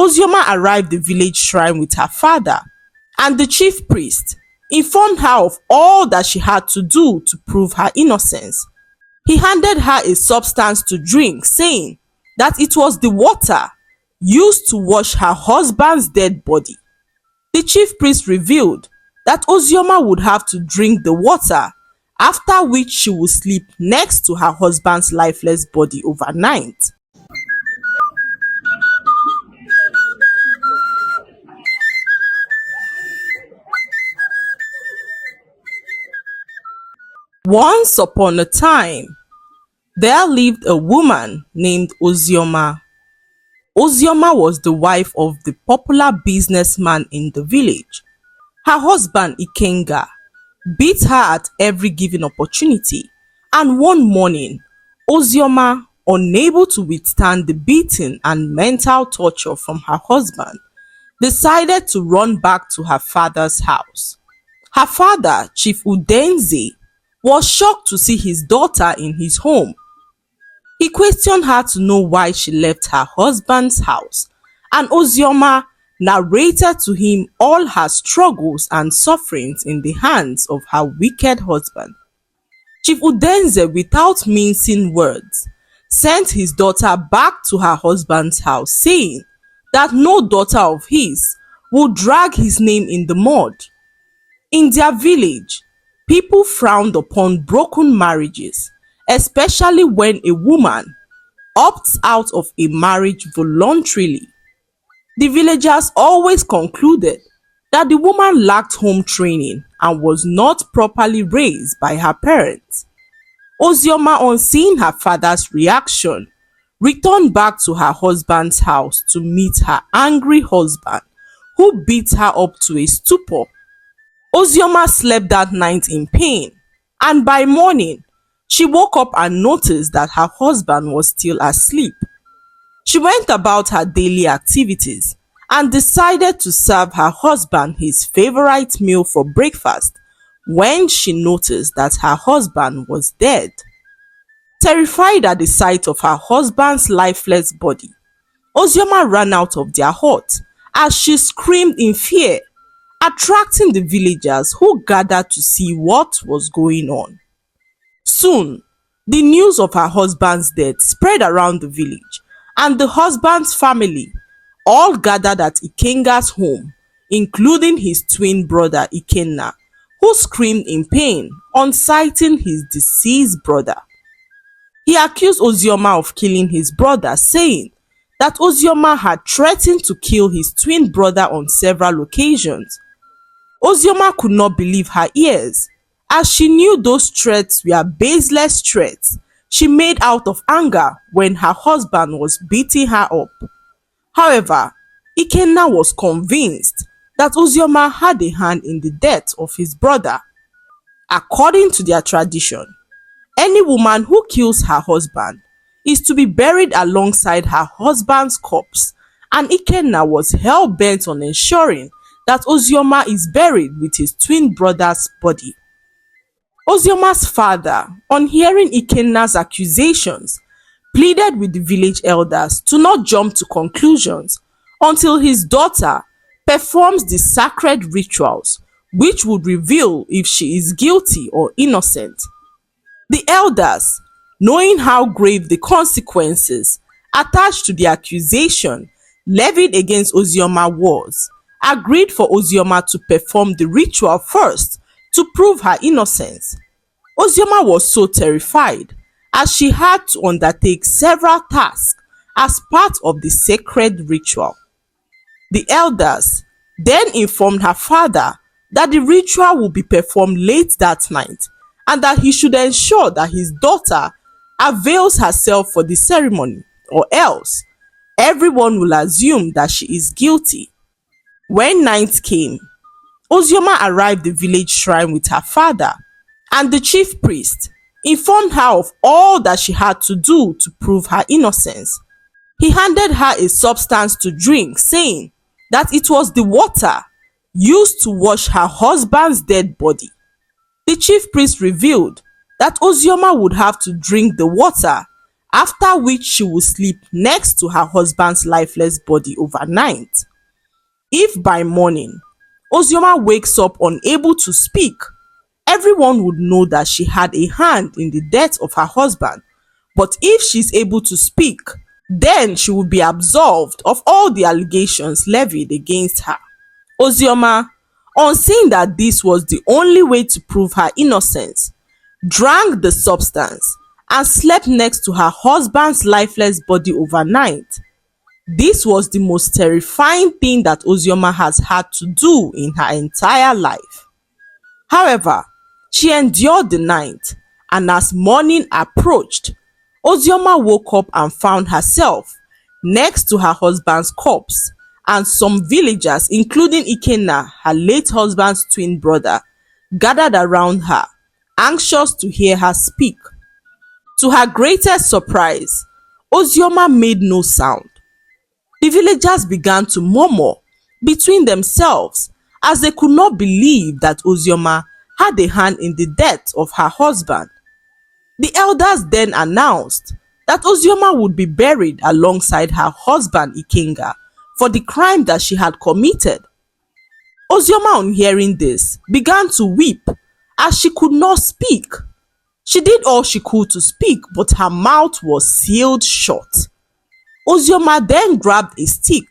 Ozioma arrived the village shrine with her father, and the chief priest informed her of all that she had to do to prove her innocence. He handed her a substance to drink, saying that it was the water used to wash her husband's dead body. The chief priest revealed that Ozioma would have to drink the water, after which she would sleep next to her husband's lifeless body overnight. Once upon a time, there lived a woman named Ozioma. Ozioma was the wife of the popular businessman in the village. Her husband Ikenga beat her at every given opportunity, and one morning, Ozioma, unable to withstand the beating and mental torture from her husband, decided to run back to her father's house. Her father, Chief Udenze, was shocked to see his daughter in his home. He questioned her to know why she left her husband's house, and Ozioma narrated to him all her struggles and sufferings in the hands of her wicked husband. Chief Udenze, without mincing words, sent his daughter back to her husband's house, saying that no daughter of his would drag his name in the mud. In their village, people frowned upon broken marriages, especially when a woman opts out of a marriage voluntarily. The villagers always concluded that the woman lacked home training and was not properly raised by her parents. Ozioma, on seeing her father's reaction, returned back to her husband's house to meet her angry husband, who beat her up to a stupor. Ozioma slept that night in pain, and by morning, she woke up and noticed that her husband was still asleep. She went about her daily activities and decided to serve her husband his favorite meal for breakfast when she noticed that her husband was dead. Terrified at the sight of her husband's lifeless body, Ozioma ran out of their hut as she screamed in fear, attracting the villagers who gathered to see what was going on. Soon, the news of her husband's death spread around the village, and the husband's family all gathered at Ikenga's home, including his twin brother Ikenna, who screamed in pain on sighting his deceased brother. He accused Ozioma of killing his brother, saying that Ozioma had threatened to kill his twin brother on several occasions. Ozioma could not believe her ears, as she knew those threats were baseless threats she made out of anger when her husband was beating her up. However, Ikenna was convinced that Ozioma had a hand in the death of his brother. According to their tradition, any woman who kills her husband is to be buried alongside her husband's corpse, and Ikenna was hell-bent on ensuring that Ozioma is buried with his twin brother's body. Ozioma's father, on hearing Ikenna's accusations, pleaded with the village elders to not jump to conclusions until his daughter performs the sacred rituals which would reveal if she is guilty or innocent. The elders, knowing how grave the consequences attached to the accusation levied against Ozioma was, agreed for Ozioma to perform the ritual first to prove her innocence. Ozioma was so terrified as she had to undertake several tasks as part of the sacred ritual. The elders then informed her father that the ritual would be performed late that night and that he should ensure that his daughter avails herself for the ceremony, or else everyone will assume that she is guilty. When night came, Ozioma arrived the village shrine with her father, and the chief priest informed her of all that she had to do to prove her innocence. He handed her a substance to drink, saying that it was the water used to wash her husband's dead body. The chief priest revealed that Ozioma would have to drink the water, after which she would sleep next to her husband's lifeless body overnight. If by morning Ozioma wakes up unable to speak, everyone would know that she had a hand in the death of her husband. But if she's able to speak, then she will be absolved of all the allegations levied against her. Ozioma, on seeing that this was the only way to prove her innocence, drank the substance and slept next to her husband's lifeless body overnight. This was the most terrifying thing that Ozioma has had to do in her entire life. However, she endured the night, and as morning approached, Ozioma woke up and found herself next to her husband's corpse, and some villagers, including Ikenna, her late husband's twin brother, gathered around her, anxious to hear her speak. To her greatest surprise, Ozioma made no sound. The villagers began to murmur between themselves as they could not believe that Ozioma had a hand in the death of her husband. The elders then announced that Ozioma would be buried alongside her husband Ikenga for the crime that she had committed. Ozioma, on hearing this, began to weep as she could not speak. She did all she could to speak, but her mouth was sealed shut. Ozioma then grabbed a stick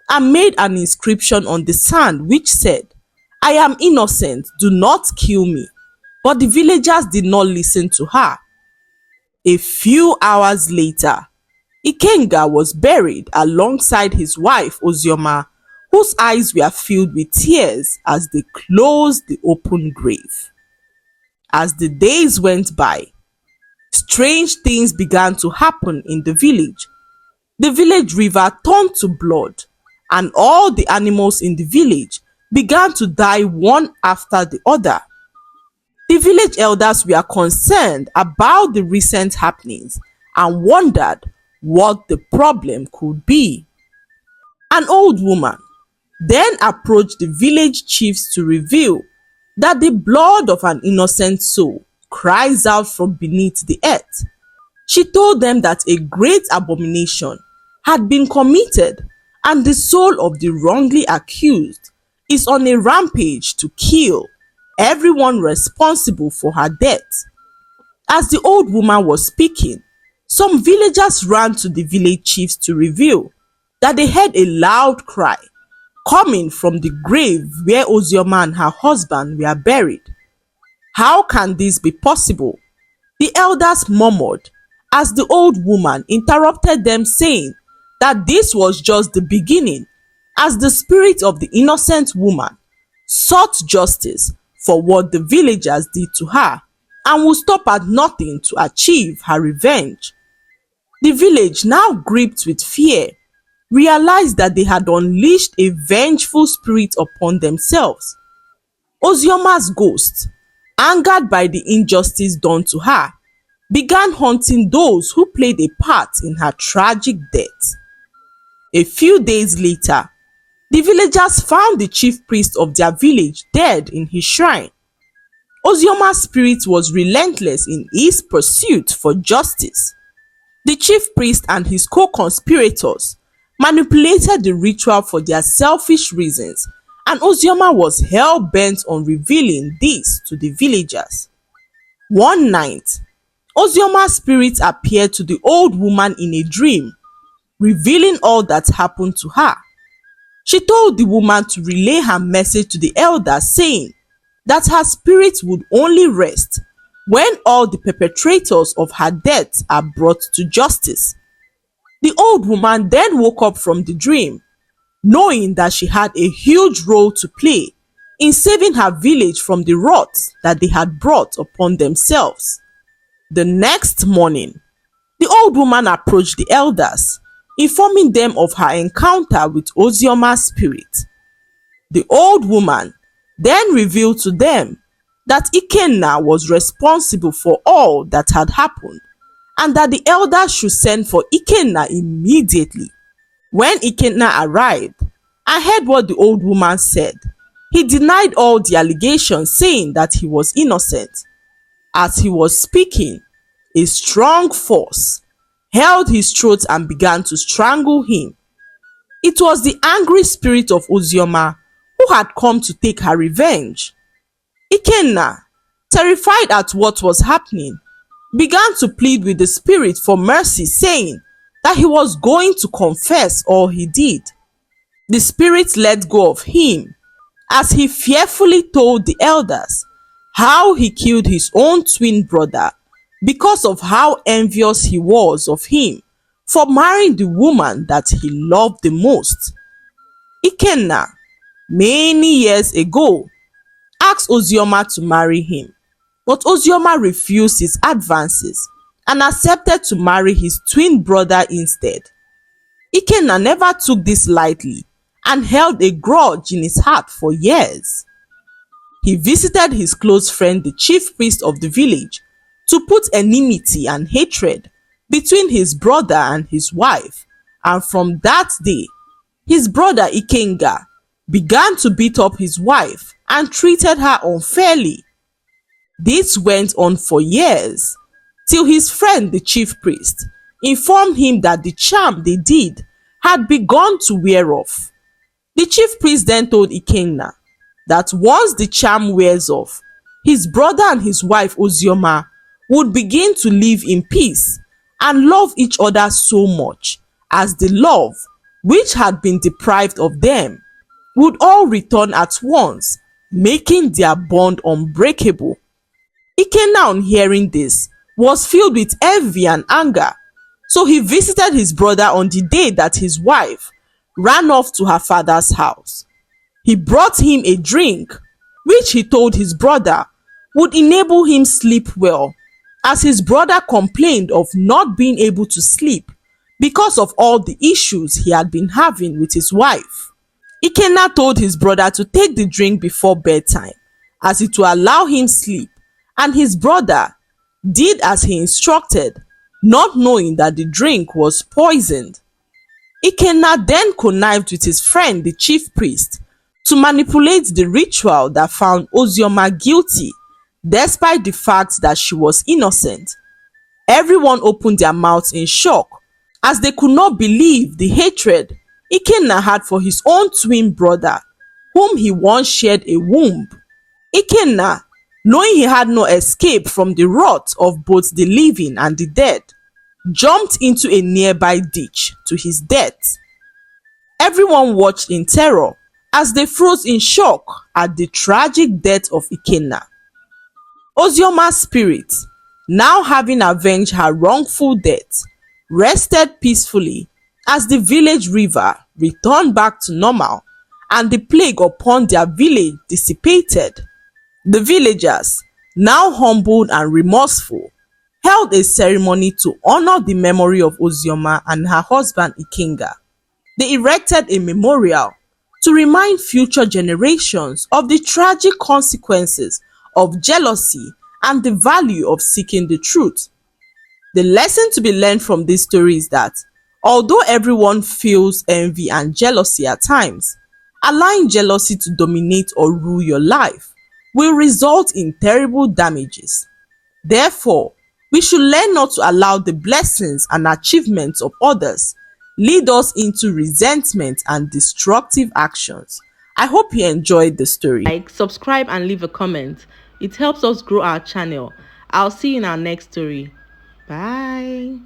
and made an inscription on the sand which said, "I am innocent, do not kill me." But the villagers did not listen to her. A few hours later, Ikenga was buried alongside his wife Ozioma, whose eyes were filled with tears as they closed the open grave. As the days went by, strange things began to happen in the village. The village river turned to blood, and all the animals in the village began to die one after the other. The village elders were concerned about the recent happenings and wondered what the problem could be. An old woman then approached the village chiefs to reveal that the blood of an innocent soul cries out from beneath the earth. She told them that a great abomination had been committed and the soul of the wrongly accused is on a rampage to kill everyone responsible for her death. As the old woman was speaking, some villagers ran to the village chiefs to reveal that they heard a loud cry coming from the grave where Ozioma and her husband were buried. How can this be possible? The elders murmured as the old woman interrupted them, saying that this was just the beginning, as the spirit of the innocent woman sought justice for what the villagers did to her and would stop at nothing to achieve her revenge. The village, now gripped with fear, realized that they had unleashed a vengeful spirit upon themselves. Ozioma's ghost, angered by the injustice done to her, began haunting those who played a part in her tragic death. A few days later, the villagers found the chief priest of their village dead in his shrine. Ozioma's spirit was relentless in his pursuit for justice. The chief priest and his co-conspirators manipulated the ritual for their selfish reasons, and Ozioma was hell-bent on revealing this to the villagers. One night, Ozioma's spirit appeared to the old woman in a dream, revealing all that happened to her. She told the woman to relay her message to the elders, saying that her spirit would only rest when all the perpetrators of her death are brought to justice. The old woman then woke up from the dream, knowing that she had a huge role to play in saving her village from the wrath that they had brought upon themselves. The next morning, the old woman approached the elders, informing them of her encounter with Ozioma's spirit. The old woman then revealed to them that Ikenna was responsible for all that had happened, and that the elders should send for Ikenna immediately. When Ikenna arrived and heard what the old woman said, he denied all the allegations, saying that he was innocent. As he was speaking, a strong force, held his throat and began to strangle him. It was the angry spirit of Ozioma who had come to take her revenge. Ikenna, terrified at what was happening, began to plead with the spirit for mercy, saying that he was going to confess all he did. The spirit let go of him as he fearfully told the elders how he killed his own twin brother because of how envious he was of him for marrying the woman that he loved the most. Ikenna, many years ago, asked Ozioma to marry him, but Ozioma refused his advances and accepted to marry his twin brother instead. Ikenna never took this lightly and held a grudge in his heart for years. He visited his close friend, the chief priest of the village, to put enmity and hatred between his brother and his wife, and from that day, his brother Ikenga began to beat up his wife and treated her unfairly. This went on for years, till his friend the chief priest informed him that the charm they did had begun to wear off. The chief priest then told Ikenna that once the charm wears off, his brother and his wife Ozioma would begin to live in peace and love each other so much as the love which had been deprived of them would all return at once, making their bond unbreakable. Ikenna, on hearing this, was filled with envy and anger, so he visited his brother on the day that his wife ran off to her father's house. He brought him a drink, which he told his brother would enable him sleep well, as his brother complained of not being able to sleep because of all the issues he had been having with his wife. Ikenna told his brother to take the drink before bedtime, as it would allow him sleep, and his brother did as he instructed, not knowing that the drink was poisoned. Ikenna then connived with his friend the chief priest to manipulate the ritual that found Ozioma guilty despite the fact that she was innocent. Everyone opened their mouths in shock as they could not believe the hatred Ikenna had for his own twin brother, whom he once shared a womb. Ikenna, knowing he had no escape from the wrath of both the living and the dead, jumped into a nearby ditch to his death. Everyone watched in terror as they froze in shock at the tragic death of Ikenna. Ozioma's spirit, now having avenged her wrongful death, rested peacefully as the village river returned back to normal and the plague upon their village dissipated. The villagers, now humbled and remorseful, held a ceremony to honor the memory of Ozioma and her husband Ikenga. They erected a memorial to remind future generations of the tragic consequences of jealousy and the value of seeking the truth. The lesson to be learned from this story is that although everyone feels envy and jealousy at times, allowing jealousy to dominate or rule your life will result in terrible damages. Therefore, we should learn not to allow the blessings and achievements of others lead us into resentment and destructive actions. I hope you enjoyed the story. Like, subscribe and leave a comment. It helps us grow our channel. I'll see you in our next story. Bye.